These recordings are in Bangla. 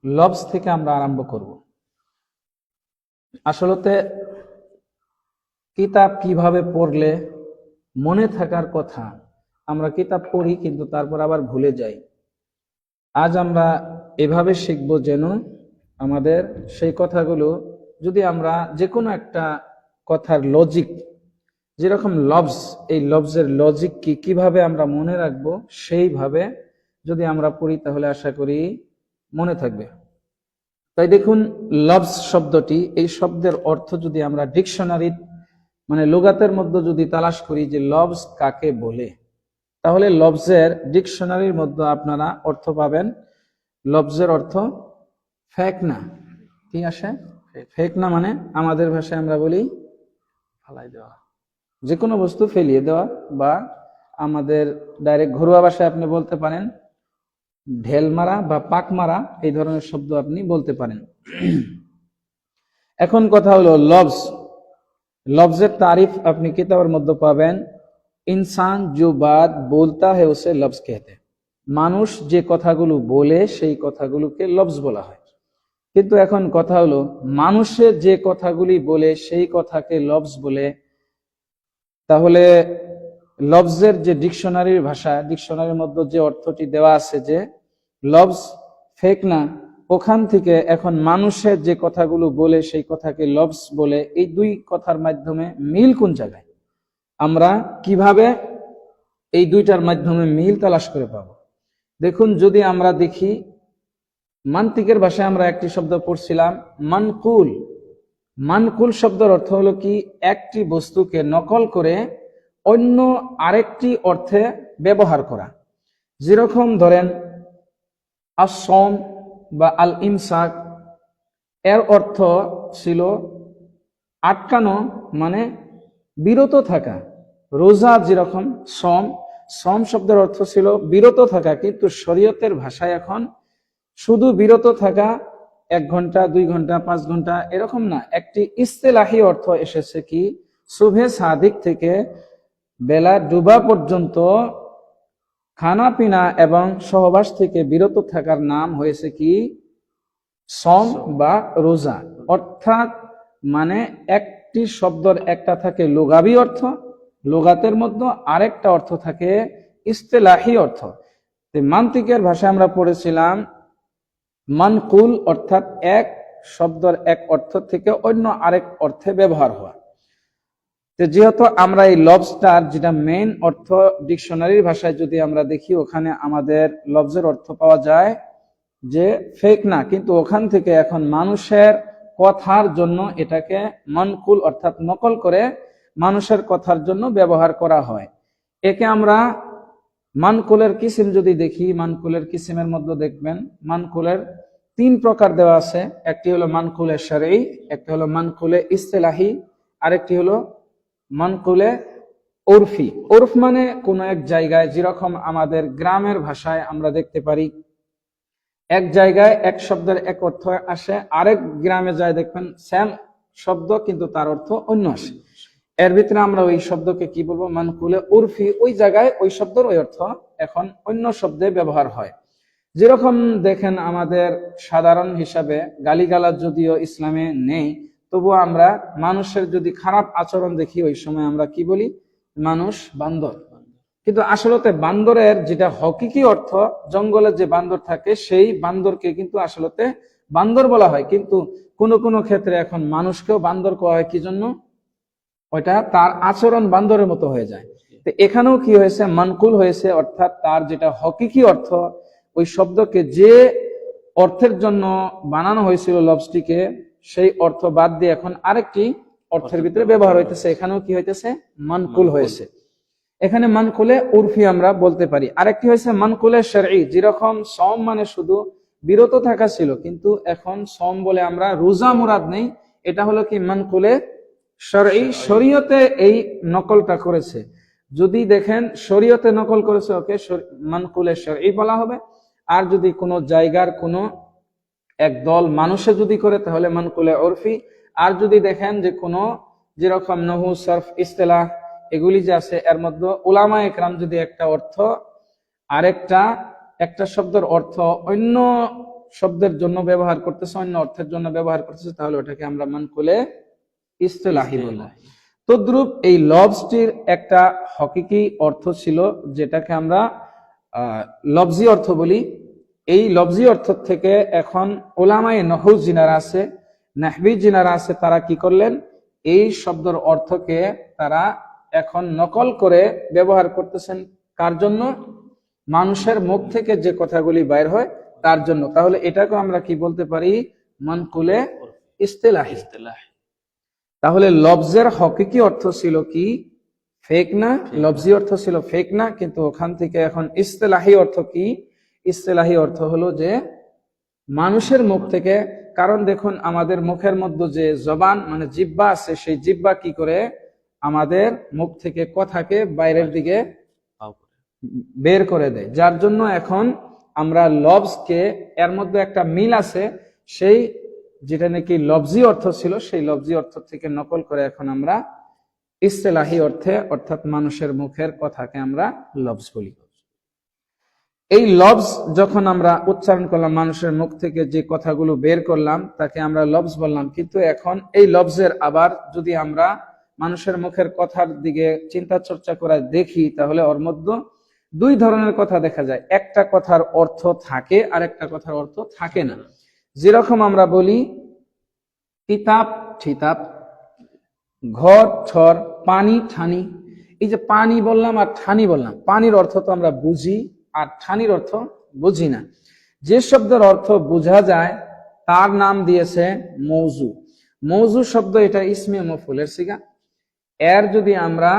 লফজ থেকে আমরা আরম্ভ করব। আসলতে কিতাব কিভাবে পড়লে মনে থাকার কথা, আমরা কিতাব পড়ি কিন্তু তারপর আবার ভুলে যাই। আজ আমরা এভাবে শিখব যেন আমাদের সেই কথাগুলো, যদি আমরা যে কোনো একটা কথার লজিক, যেরকম লফজ, এই লফজের লজিক কিভাবে আমরা মনে রাখবো, সেইভাবে যদি আমরা পড়ি তাহলে আশা করি মনে থাকবে। তাই দেখুন, লফজ শব্দটি, এই শব্দের অর্থ যদি আমরা ডিকশনারি মানে লুগাতের মধ্যে যদি তালাশ করি যে লফজ কাকে বলে, তাহলে লফজের ডিকশনারির মধ্যে আপনারা অর্থ পাবেন। লফজের অর্থ ফেকনা। কি আসে? ফেকনা মানে আমাদের ভাষায় আমরা বলি ফালাই দেওয়া, যে কোনো বস্তু ফেলিয়ে দেওয়া, বা আমাদের ডাইরেক্ট ঘরোয়া ভাষায় আপনি বলতে পারেন ঢেল মারা বা পাক মারা, এই ধরনের শব্দ আপনি বলতে পারেন। এখন কথা হলো লফজ। লফজের তারিফ আপনি কিতাবের মধ্যে পাবেন। ইনসান जो बात बोलता है उसे लफ्ज कहते हैं। মানুষ যে কথাগুলো বলে সেই কথাগুলোকে লফজ বলা হয়। কিন্তু এখন কথা হলো, মানুষের যে কথাগুলি বলে সেই কথাকে লফজ বলে, তাহলে লফজের যে ডিকশনারির ভাষা, ডিকশনারির মধ্যে যে অর্থটি দেওয়া আছে যে লফজ ফেকনা, ওখান থেকে এখন মানুষের যে কথাগুলো বলে সেই কথাকে লফজ বলে, এই দুই কথার মাধ্যমে মিল কোন জায়গায়, আমরা কিভাবে এই দুইটার মাধ্যমে মিল তালাশ করে পাবো? দেখুন, যদি আমরা দেখি মান্তিকের ভাষায় আমরা একটি শব্দ পড়ছিলাম মানকুল। মানকুল শব্দের অর্থ হলো কি, একটি বস্তুকে নকল করে অন্য আরেকটি অর্থে ব্যবহার করা। যেরকম ধরেন আসম বা আল ইমসাক, এর অর্থ ছিল আটকানো, মানে বিরত থাকা। রোজা যেরকম সম, সম শব্দের অর্থ ছিল বিরত থাকা, কিন্তু শরীয়তের ভাষায় এখন শুধু বিরত থাকা 1 ঘন্টা 2 ঘন্টা 5 ঘন্টা এরকম না, একটি ইস্তেলাহি অর্থ এসেছে কি, সুবহে সাদিক থেকে বেলা ডুবা পর্যন্ত খানা পিনা এবং সহবাস থেকে বিরত থাকার নাম হয়েছে কি সম বা রোজা। অর্থাৎ মানে একটি শব্দের একটা থাকে লুগাবি অর্থ, লুগাতের মধ্যে আরেকটা অর্থ থাকে ইস্তেলাহি অর্থ। মান্তিকের ভাষায় আমরা পড়েছিলাম মানকুল, অর্থাৎ এক শব্দের এক অর্থ থেকে অন্য আরেক অর্থে ব্যবহার হওয়া। যেহেতু আমরা এই লফজটার যেটা মেইন অর্থ ডিকশনারির ভাষায় যদি আমরা দেখি, ওখানে আমাদের লফজের অর্থ পাওয়া যায় যে ফেক না, কিন্তু ওখান থেকে এখন মানুষের কথার জন্য এটাকে মানকুল অর্থাৎ নকল করে মানুষের কথার জন্য ব্যবহার করা হয়। একে আমরা মানকুলের কিসিম যদি দেখি, মানকুলের কিসিমের মধ্যে দেখবেন মানকুলের 3 প্রকার দেওয়া আছে। একটি হলো মানকুলে শরঈ, একটি হলো মানকুলে ইসতিলাহি, আরেকটি হলো মানকুলে উরফি। উরফ মানে কোন এক জায়গায়, যেরকম আমাদের গ্রামের ভাষায় আমরা দেখতে পারি এক জায়গায় এক শব্দের এক অর্থ আসে, আরেক গ্রামে যায় দেখবেন সেম শব্দ কিন্তু তার অর্থ অন্য আসে। এর ভিতরে আমরা ওই শব্দকে কি বলবো, মানকুলে উরফি। ওই জায়গায় ওই শব্দের ওই অর্থ এখন অন্য শব্দে ব্যবহার হয়। যেরকম দেখেন আমাদের সাধারণ হিসাবে গালিগালাজ যদিও ইসলামে নেই, তবুও আমরা মানুষের যদি খারাপ আচরণ দেখি, ওই সময় আমরা কি বলি, মানুষ বান্দর। কিন্তু আসলতে বান্দরের যেটা হকিকি অর্থ, জঙ্গলে যে বান্দর থাকে সেই বান্দরকে কিন্তু আসলতে বান্দর বলা হয়। কিন্তু কোন কোন ক্ষেত্রে এখন মানুষকেও বান্দর করা হয়, কি জন্য, ওইটা তার আচরণ বান্দরের মতো হয়ে যায়। তো এখানেও কি হয়েছে, মানকুল হয়েছে, অর্থাৎ তার যেটা হকিকি অর্থ, ওই শব্দকে যে অর্থের জন্য বানানো হয়েছিল লফজটিকে, সেই অর্থ বাদ দিয়ে এখন আরেকটি অর্থের ভিতরে ব্যবহার হইতেছে। এখানেও কি হইতেছে, মানকুল হয়েছে। এখানে মানকুলে উরফি আমরা বলতে পারি। আরেকটি হয়েছে মানকুলে শরঈ, যেরকম সম মানে শুধু বিরত থাকা ছিল, কিন্তু এখন সম বলে আমরা রোজা মুরাদ নেই, এটা হলো কি মানকুলে শরঈ। শরীয়তে এই নকলটা করেছে, যদি দেখেন শরীয়তে নকল করেছে, ওকে মানকুলে শরঈ বলা হবে। আর যদি কোনো জায়গার কোনো এক দল মানুষে যদি করে, তাহলে মানকুলে উরফি। আর যদি দেখেন যে কোনো, যেরকম নহু সরফ ইস্তেলাহ এগুলি যে আছে, এর মধ্যে উলামা একরাম যদি একটা অর্থ আরেকটা একটা শব্দের অর্থ অন্য শব্দের জন্য ব্যবহার করতেছে, অন্য অর্থের জন্য ব্যবহার করতেছে, তাহলে ওটাকে আমরা মানকুলে ইস্তিলাহি বলবো। তদ্রূপ এই লফজটির একটা হকিকি অর্থ ছিল, যেটাকে আমরা লফজি অর্থ বলি। এই লফজি অর্থ থেকে এখন ওলামায়ে নহু যিনারা আছে, নাহবি যিনারা আছে, তারা কি করলেন, এই শব্দের অর্থকে তারা এখন নকল করে ব্যবহার করতেছেন। কার জন্য? মানুষের মুখ থেকে যে কথাগুলি বাইর হয় তার জন্য। তাহলে এটাকে আমরা কি বলতে পারি? মানকুলে ইস্তিলাহি। তাহলে লফজের হকিকি অর্থ ছিল কি? ফেক না। লফজি অর্থ ছিল ফেক না, কিন্তু ওখান থেকে এখন ইস্তিলাহি অর্থ কি? ইস্তিলাহি অর্থ হলো যে মানুষের মুখ থেকে। কারণ দেখুন, আমাদের মুখের মধ্যে যে জবান মানে জিহ্বা আছে, সেই জিহ্বা কি করে আমাদের মুখ থেকে কথাকে বাইরের দিকে বের করে দেয়, যার জন্য এখন আমরা লফজকে, এর মধ্যে একটা মিল আছে, সেই যেটা নাকি লফজি অর্থ ছিল, সেই লফজি অর্থ থেকে নকল করে এখন আমরা ইস্তিলাহি অর্থে, অর্থাৎ মানুষের মুখের কথাকে আমরা লফজ বলি। এই লফজ যখন আমরা উচ্চারণ করলাম, মানুষের মুখ থেকে যে কথাগুলো বের করলাম তাকে আমরা লফজ বললাম। কিন্তু এখন এই লফজের আবার যদি আমরা মানুষের মুখের কথার দিকে চিন্তা চর্চা করে দেখি, তাহলে ওর মধ্যে দুই ধরনের কথা দেখা যায়। একটা কথার অর্থ থাকে আর একটা কথার অর্থ থাকে না। যেরকম আমরা বলি কিতাব ঠিতাব, ঘর ছর, পানি ঠানি। এই যে পানি বললাম আর ঠানি বললাম, পানির অর্থ তো আমরা বুঝি আর ঠানির অর্থ বুঝি না। যে শব্দের অর্থ বোঝা যায় তার নাম দিয়েছে মৌজু। মৌজু শব্দ এটা ইসমে মফুলের সিগা। এর যদি আমরা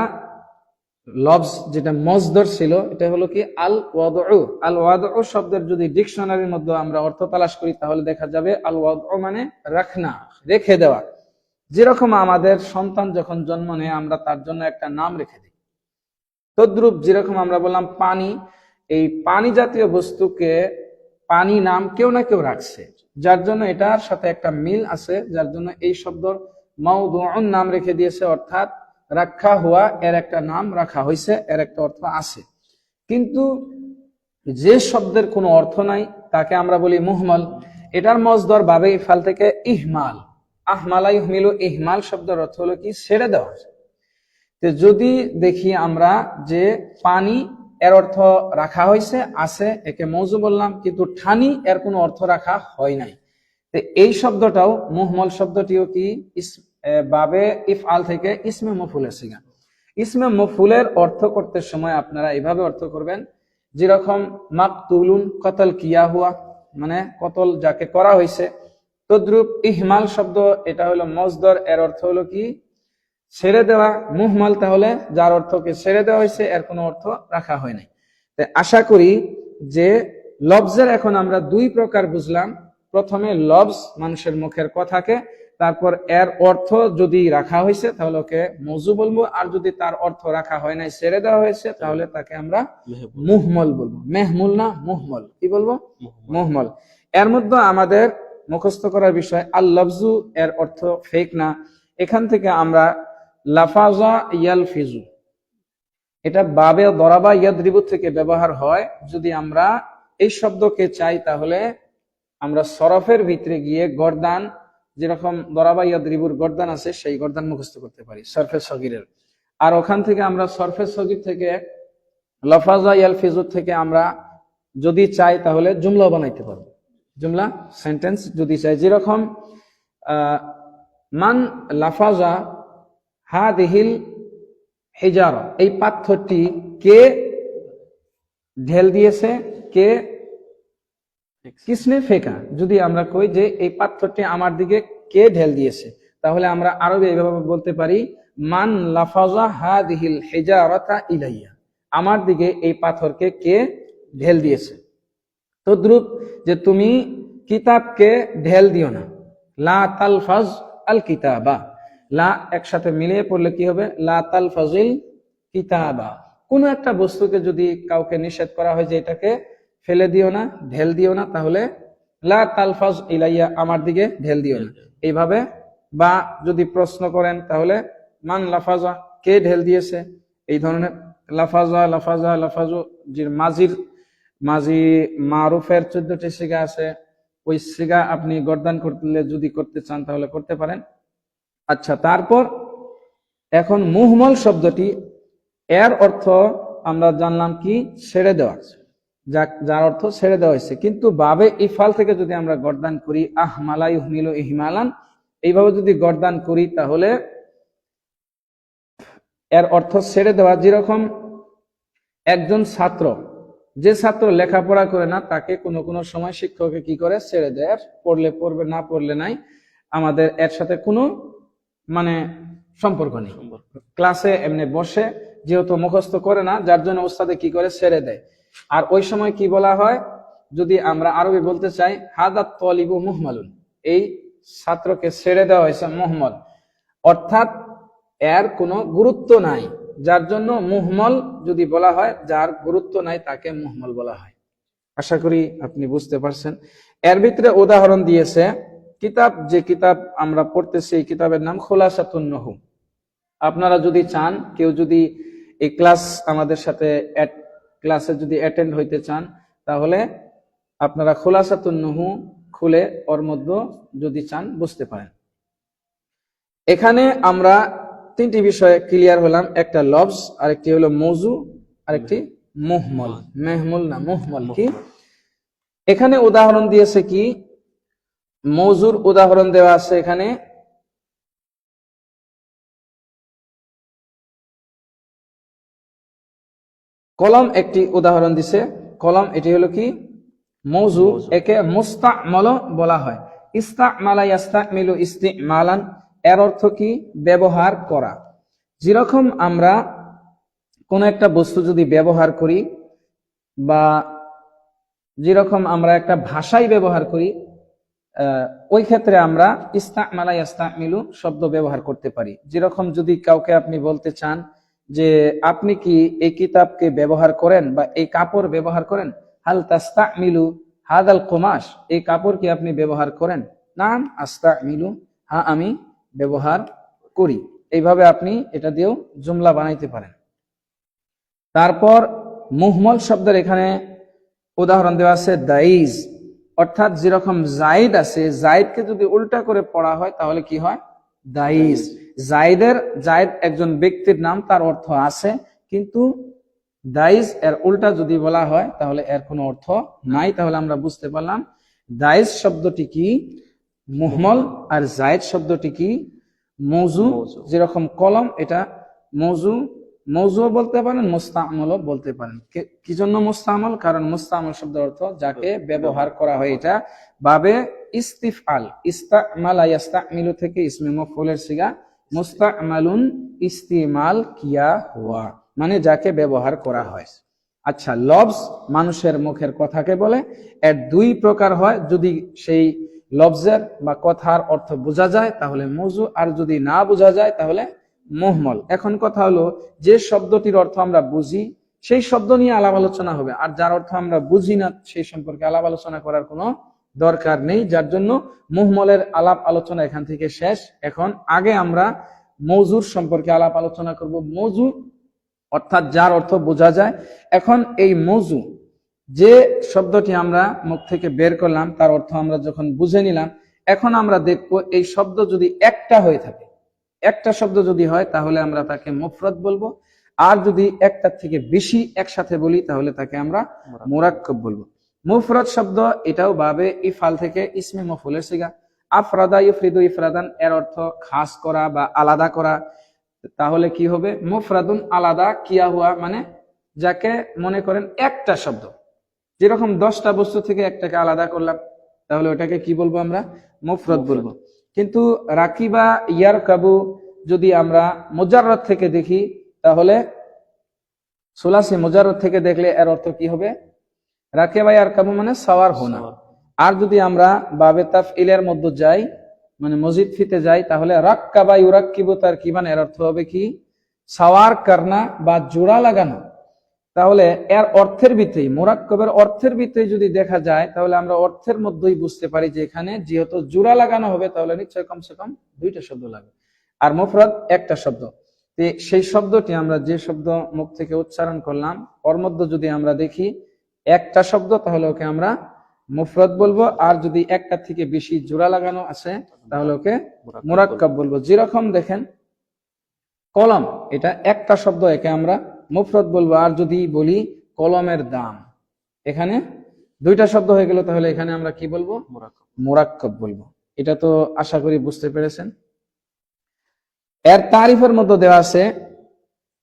লফজ যেটা মজদর ছিল, এটা হলো কি আল ওয়াদউ। আল ওয়াদউ শব্দের যদি ডিকশনারির মধ্যে আমরা অর্থ তালাশ করি, তাহলে দেখা যাবে আল ওয়াদউ মানে রাখনা, রেখে দেওয়া। যেরকম আমাদের সন্তান যখন জন্ম নেয়, আমরা তার জন্য একটা নাম রেখে দিই। তদ্রূপ যেরকম আমরা বললাম পানি, এই পানি জাতীয় বস্তুকে পানি নাম কেউ না কেউ রাখছে, যার জন্য এটার সাথে একটা মিল আছে, যার জন্য এই শব্দর মাউদুউন নাম রেখে দিয়েছে, অর্থাৎ রাখা হওয়া, এর একটা নাম রাখা হয়েছে, এর একটা অর্থ আছে। কিন্তু যে শব্দের কোনো অর্থ নাই তাকে আমরা বলি মুহমল। এটার মজদর বাবে ইফাল থেকে ইহমাল, আহমালা ইহমিলু, ইহমাল শব্দের অর্থ হলো কি? ছেড়ে দেওয়া। তো যদি দেখি আমরা যে পানি এর অর্থ রাখা হয়েছে, আছে, একে মৌজু বললাম, কিন্তু ঠানি এর কোনো অর্থ রাখা হয় নাই। তো এই শব্দটাও মুহমল শব্দটিও কি বাবে ইফআল থেকে ইসমে মফুলের সিগা। ইসমে মফুলের অর্থ করতে সময় আপনারা এইভাবে অর্থ করবেন, যেরকম মাকতুলুন, কতল কিয়া হুয়া, মানে কতল যাকে করা হয়েছে। তদ্রূপ ইহমাল শব্দ, এটা হলো মজদর, এর অর্থ হলো কি? ছেড়ে দেওয়া। মুহমাল তাহলে যার অর্থকে ছেড়ে দেওয়া হয়েছে, এর কোনো অর্থ রাখা হয় নাই। তাই আশা করি যে লফজের এখন আমরা দুই প্রকার বুঝলাম। প্রথমে লফজ মানুষের মুখের কথাকে, তারপর এর অর্থ যদি রাখা হয়েছে তাহলে ওকে মৌজু বলবো, আর যদি তার অর্থ রাখা হয় নাই, ছেড়ে দেওয়া হয়েছে, তাহলে তাকে আমরা মুহমল বলবো। মেহমুল না মুহমল, কি বলবো? মুহমল। এর মধ্যে আমাদের মুখস্থ করার বিষয় আল লফজু, এর অর্থ ফেক না। এখান থেকে আমরা লাফাজা ইয়ালফিজু, এটা বাবে দরাবা ইয়াদরিবু থেকে ব্যবহার হয়। যদি আমরা এই শব্দকে চাই, তাহলে আমরা সরফের ভিতরে গিয়ে গর্দান, যেরকম দরাবা ইয়াদরিবুর গর্দান আছে, সেই গর্দান মুখস্থ করতে পারি সরফে সগিরের। আর ওখান থেকে আমরা সরফে সগির থেকে লাফাজা ইয়ালফিজু থেকে আমরা যদি চাই তাহলে জুমলা বানাইতে পারবো, জুমলা সেন্টেন্স যদি চাই। যেরকম মান লাফাজা হাদিহিল হিজারা, এই পাথরটি কে ঢেল দিয়েছে, কে কিসনে ফেকা। যদি আমরা কই যে এই পাথরটি আমার দিকে কে ঢেল দিয়েছে, তাহলে আমরা আরবি এইভাবে বলতে পারি মান লাফাজা হাদিহিল হিজারাতা ইলাইয়া, আমার দিকে এই পাথরকে কে ঢেল দিয়েছে। তদ্রূপ যে তুমি কিতাবকে ঢেল দিও না, লা তালফাজ আল কিতাবা, লা একসাথে মিলিয়ে পড়লে কি হবে? লা তালফাজিল কিতাবা। কোন একটা বস্তুকে যদি কাউকে নিষেধ করা হয় যে এটাকে ফেলে দিও না, ঢেল দিও না, তাহলে লা তালফাজ ইলাইয়া, আমার দিকে ঢেল দিও না, এইভাবে। বা যদি প্রশ্ন করেন তাহলে মান লাফাজা, কে ঢেল দিয়েছে, এই ধরনের লাফাজা লাফাজা লাফাজু। মাজি মারুফের 14টি সিগা আছে, ওই সিগা আপনি গর্দান করলে যদি করতে চান তাহলে করতে পারেন। আচ্ছা, তারপর এখন মুহমল শব্দটি, এর অর্থ আমরা জানলাম কি ছেড়ে দেওয়া, যার অর্থ ছেড়ে দেওয়া হয়েছে। কিন্তু বাবে ইফাল থেকে যদি আমরা গর্দান করি, আহমালা ইহমিলু ইহমালান, এইভাবে যদি গর্দান করি তাহলে এর অর্থ ছেড়ে দেওয়া। যেরকম একজন ছাত্র, যে ছাত্র লেখাপড়া করে না, তাকে কোনো কোনো সময় শিক্ষকে কি করে ছেড়ে দেয়, পড়লে পড়বে, না পড়লে নাই, আমাদের এর সাথে কোনো মানে সম্পর্ক নেই। ক্লাসে এমনি বসে যেহেতু মুখস্থ করে না, যার জন্য ওস্তাদে কি করে ছেড়ে দেয়। আর ওই সময় কি বলা হয়, যদি আমরা আরবি বলতে চাই, হাদাত তলিবু মুহমালুন, এই ছাত্রকে ছেড়ে দেওয়া হয়েছে মুহমল, অর্থাৎ এর কোনো গুরুত্ব নাই, যার জন্য মুহমল যদি বলা হয়, যার গুরুত্ব নাই তাকে মুহমল বলা হয়। আশা করি আপনি বুঝতে পারছেন। এর ভিতরে উদাহরণ দিয়েছে কিতাব, যে কিতাব আমরা পড়তেছি এই কিতাবের নাম খুলাসাতুন নহু। আপনারা যদি চান, কেউ যদি এই ক্লাস আমাদের সাথে ক্লাসে যদি অ্যাটেন্ড হইতে চান, তাহলে আপনারা খুলাসাতুন নহু খুলে ওর মধ্যে যদি চান বুঝতে পারেন। এখানে আমরা তিনটি বিষয়ে ক্লিয়ার হলাম, একটা লফজ, আরেকটি হলো মৌজু, আরেকটি মুহমল। মেহমুল না মুহমল কি। এখানে উদাহরণ দিয়েছে কি, মৌজুর উদাহরণ দেওয়া আছে এখানে, কলম একটি উদাহরণ দিছে। কলম এটি হলো কি মৌজু, একে মুস্তামাল বলা হয়। ইস্তামালা ইয়াস্তামিলু ইস্তিমালান, এর অর্থ কি ব্যবহার করা। যেরকম আমরা কোন একটা বস্তু যদি ব্যবহার করি, বা যেরকম আমরা একটা ভাষাই ব্যবহার করি, ওই ক্ষেত্রে আমরা ইস্তামালা ইয়াস্তামিলু শব্দ ব্যবহার করতে পারি। যেরকম যদি কাউকে আপনি বলতে চান যে আপনি কি এই কিতাবকে ব্যবহার করেন বা এই কাপড় ব্যবহার করেন, হাল তাস্তামিলু হাদাল কুমাশ, এই কাপড় কি আপনি ব্যবহার করেন? নাম আস্তামিলু, হ্যাঁ আমি ব্যবহার করি। এইভাবে আপনি এটা দিয়েও জুমলা বানাইতে পারেন। তারপর মুহমল শব্দের এখানে উদাহরণ দেওয়া আছে দাইজ, অর্থাৎ যেরকম জাইদ আছে, জাইদকে যদি উল্টা করে পড়া হয় তাহলে কি হয় দাইজ। জাইদ একজন ব্যক্তির নাম, তার অর্থ আছে, কিন্তু দাইজ এর উল্টা যদি বলা হয় তাহলে এর কোনো অর্থ নাই। তাহলে আমরা বুঝতে পারলাম দাইজ শব্দটি কি মুহমল, আর জাইদ শব্দটি কি মৌজু। যেরকম কলম, এটা মৌজু, মৌজুও বলতে পারেন, মুস্তামলও বলতে পারেন। কি জন্য মুস্তামল? কারণ মুস্তামল শব্দের অর্থ যাকে ব্যবহার করা হয়। এটা বাবে ইস্তিফআল, ইস্তামালা ইয়াস্তামিলু থেকে ইসমে মফউলের সিগা, মুস্তামালুন ইস্তিমাল কিয়া হুয়া, মানে যাকে ব্যবহার করা হয়। আচ্ছা, লফজ মানুষের মুখের কথাকে বলে। এর দুই প্রকার হয়, যদি সেই লফজের বা কথার অর্থ বোঝা যায় তাহলে মৌজু, আর যদি না বোঝা যায় তাহলে মুহমল। এখন কথা হলো, যে শব্দটির অর্থ আমরা বুঝি সেই শব্দ নিয়ে আলাপ আলোচনা হবে, আর যার অর্থ আমরা বুঝি না সেই সম্পর্কে আলাপ আলোচনা করার কোনো দরকার নেই। যার জন্য মুহমলের আলাপ আলোচনা এখান থেকে শেষ। এখন আগে আমরা মৌজুর সম্পর্কে আলাপ আলোচনা করব। মৌজু অর্থাৎ যার অর্থ বোঝা যায়। এখন এই মৌজু, যে শব্দটি আমরা মুখ থেকে বের করলাম, তার অর্থ আমরা যখন বুঝে নিলাম, এখন আমরা দেখব এই শব্দ যদি একটা হয়ে থাকে, একটা শব্দ যদি হয় তাহলে আমরা তাকে মুফরদ বলবো, আর যদি একটার থেকে বেশি একসাথে বলি তাহলে তাকে আমরা মুরাক্কাব বলবো। মুফরদ শব্দ এটাও বাবে ইফাল থেকে ইসমে মফউলের সিগা। আফরাদা ইফরিদু ইফরাদান, এর অর্থ খাস করা বা আলাদা করা। তাহলে কি হবে? মুফরাদুন আলাদা কিয়া হুয়া, মানে যাকে মনে করেন একটা শব্দ, যেরকম 10টা বস্তু থেকে একটাকে আলাদা করলাম, তাহলে ওটাকে কি বলবো? আমরা মুফরদ বলবো। কিন্তু রাকিবা ইয়ারকাবু যদি আমরা মুজাররদ থেকে দেখি, তাহলে সুলাসি মুজাররদ থেকে দেখলে এর অর্থ কি হবে? রাকিবা ইয়ারকাবু মানে সাওয়ার হোনা। আর যদি আমরা বাবে তাফইলের মধ্যে যাই, মানে মজিদ ফিতে যাই, তাহলে রাক্কাবা ইউরাক্কিবু তারকিবান, এর অর্থ হবে কি সাওয়ার করনা বা জোড়া লাগানো। তাহলে এর অর্থের ভিত্তিতে, মুরাক্কাবের অর্থের ভিত্তিতে যদি দেখা যায়, তাহলে আমরা অর্থের মধ্যেই বুঝতে পারি যে এখানে যেহেতু জোড়া লাগানো হবে তাহলে নিশ্চয় কমসে কম দুইটা শব্দ লাগবে, আর মুফরদ একটা শব্দ। সেই শব্দটি আমরা যে শব্দ মুখ থেকে উচ্চারণ করলাম, ওর মধ্যে যদি আমরা দেখি একটা শব্দ, তাহলে ওকে আমরা মুফরদ বলবো, আর যদি একটা থেকে বেশি জোড়া লাগানো আছে তাহলে ওকে মুরাক্কাব বলবো। যেরকম দেখেন কলম, এটা একটা শব্দ, একে আমরা মুফরদ বলবো। আর যদি বলি কলমের দাম, এখানে দুইটা শব্দ হয়ে গেল, তাহলে এখানে আমরা কি বলবো? মুরাক্কাব বলবো। এটা তো আশা করি বুঝতে পেরেছেন। এর তারিফের মধ্যে দেওয়া আছে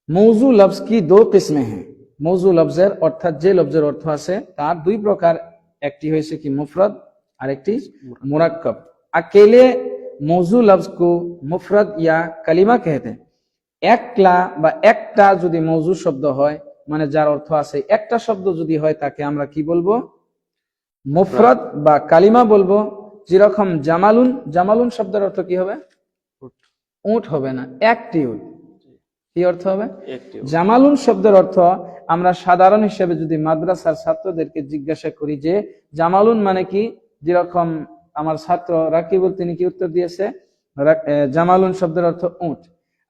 মৌজু লফজ কি দো কিসমে হ্যাঁ। মৌজু লফজের অর্থাৎ যে লফজের অর্থ আছে তার দুই প্রকার, একটি হয়েছে কি মুফরদ আর একটি মুরাক্কাব। अकेले मौजू लफ्ज को मुफरद या কালিমা कहते हैं। একলা বা একটা যদি মৌজু শব্দ হয়, মানে যার অর্থ আছে একটা শব্দ যদি হয়, তাকে আমরা কি বলবো? মুফরদ বা কালিমা বলবো। যেরকম জামালুন, জামালুন শব্দের অর্থ কি হবে? উট হবে না, একটি উট। কি অর্থ হবে? জামালুন শব্দের অর্থ আমরা সাধারণ হিসেবে যদি মাদ্রাসার ছাত্রদেরকে জিজ্ঞাসা করি যে জামালুন মানে কি, যেরকম আমার ছাত্র রাকিবুল তিনি কি উত্তর দিয়েছে? জামালুন শব্দের অর্থ উট।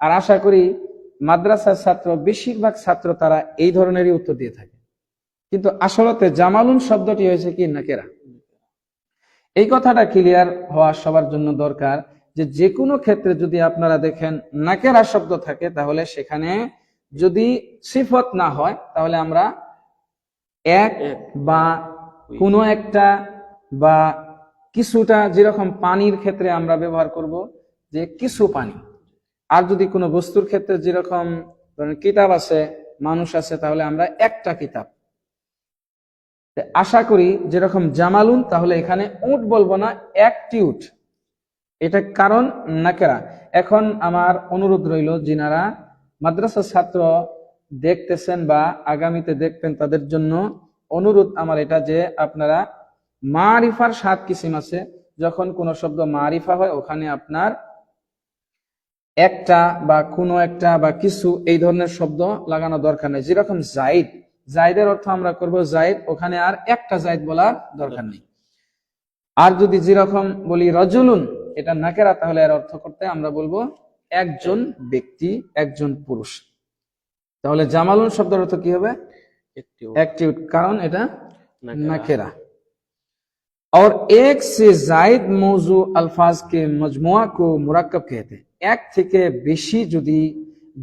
আর আশা করি মাদ্রাসার ছাত্র, বেশিরভাগ ছাত্র তারা এই ধরনেরই উত্তর দিয়ে থাকে। কিন্তু আসলে জামালুন শব্দটি হয়েছে কি নাকেরা। এই কথাটা ক্লিয়ার হওয়া সবার জন্য দরকার যে যে কোনো ক্ষেত্রে যদি আপনারা দেখেন নাকেরা শব্দ থাকে, তাহলে সেখানে যদি সিফত না হয়, তাহলে আমরা এক বা কোনো একটা বা কিছুটা, যেরকম পানির ক্ষেত্রে আমরা ব্যবহার করব যে কিছু পানি। আর যদি কোনো বস্তুর ক্ষেত্রে যেরকম ধরেন কিতাব আছে, মানুষ আছে, তাহলে আমরা একটা কিতাব। আশা করি যেরকম জামালুন, তাহলে এখানে উট বলবো না, একটি উট। এটা কারণ নাকেরা। এখন আমার অনুরোধ রইল, যিনারা মাদ্রাসার ছাত্র দেখতেছেন বা আগামীতে দেখবেন, তাদের জন্য অনুরোধ আমার এটা যে আপনারা মারিফার 7 কিসিম আছে। যখন কোন শব্দ মারিফা হয়, ওখানে আপনার একটা বা কোনো একটা বা কিছু এই ধরনের শব্দ লাগানো দরকার নেই। যেরকম জাইদ, জাইদের অর্থ আমরা করব জাইদ, ওখানে আর একটা জাইদ বলার দরকার নেই। আর যদি যেরকম বলি রজুলুন, এটা নাকেরা, তাহলে এর অর্থ করতে আমরা বলবো একজন ব্যক্তি, একজন পুরুষ। তাহলে জামালুন শব্দের অর্থ কি হবে? একটি, কারণ এটা নাকেরা। और एक से जायद मौजू अल्फाज के मजमुआ को मुराक्कब कहते हैं। এক থেকে বেশি যদি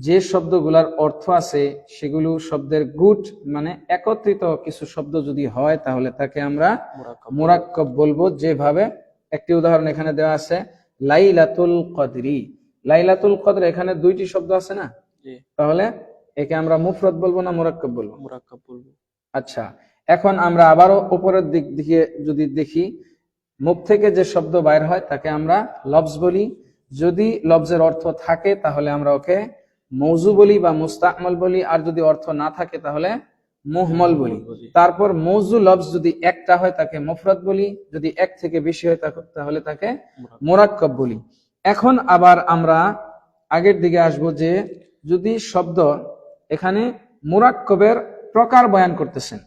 যে শব্দগুলোর অর্থ আছে সেগুলো শব্দের গুট, মানে একত্রিত কিছু শব্দ যদি হয়, তাহলে তাকে আমরা মুরাক্কাব বলবো। যেভাবে একটি উদাহরণ এখানে দেওয়া আছে, লাইলাতুল কদরি। লাইলাতুল কদর, এখানে দুইটি শব্দ আছে না, তাহলে একে আমরা মুফরদ বলবো না মুরাক্কাব বলবো? মুরাক্কাব বলবো। আচ্ছা, এখন আমরা আবারও উপরের দিক দিকে যদি দেখি, মুখ থেকে যে শব্দ বাইর হয় তাকে আমরা লফজ বলি। যদি লফজের অর্থ থাকে তাহলে আমরা ওকে মৌজু বলি বা মুস্তাকমল বলি। আর যদি অর্থ না থাকে তাহলে মুহমল বলি। তারপর মৌজু লফজ যদি একটা হয় তাকে মুফরদ বলি, যদি এক থেকে বেশি হয় তাহলে তাকে মুরাক্কাব বলি। এখন আবার আমরা আগের দিকে আসবো যে যদি শব্দ, এখানে মুরাক্কাবের প্রকার বয়ান করতেছেন।